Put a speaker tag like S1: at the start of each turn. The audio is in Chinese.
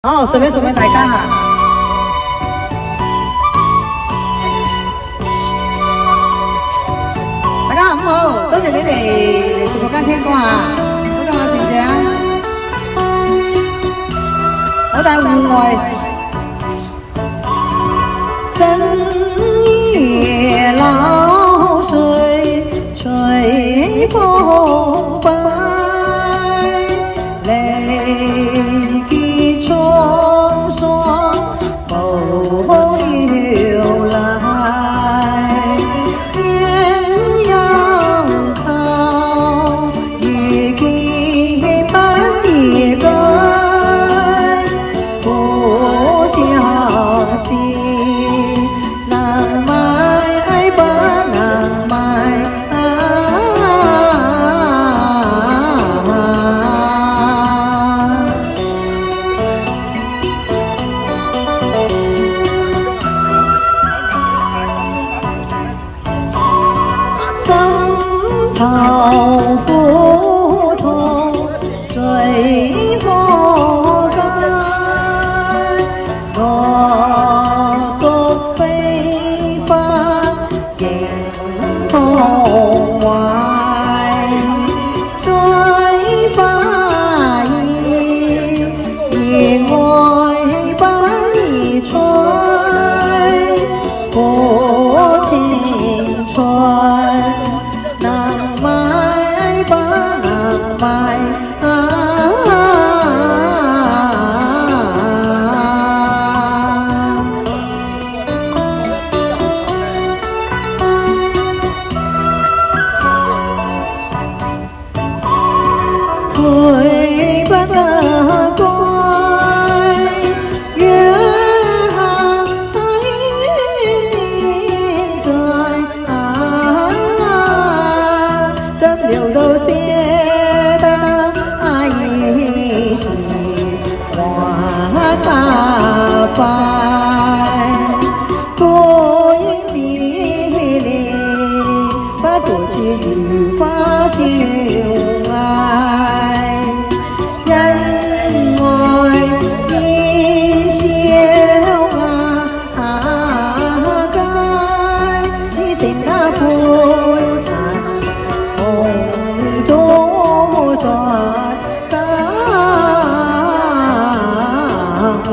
S1: 順便送俾大家大家好，多謝你哋嚟直播間聽歌啊！多謝我船長，我在戶外深夜流水吹風擺淚結滄桑無流來天陽靠雨季半夜間不相信能買不能買心頭苦痛水可解我屬非法仍痛懷水花意愛不易吹苦青春能買不能買悔不得歸約下念在怎料到寫得已是畫大塊孤影自憐不負似如花照愛因愛變笑雅街只剩那盤塵紅燭在家懷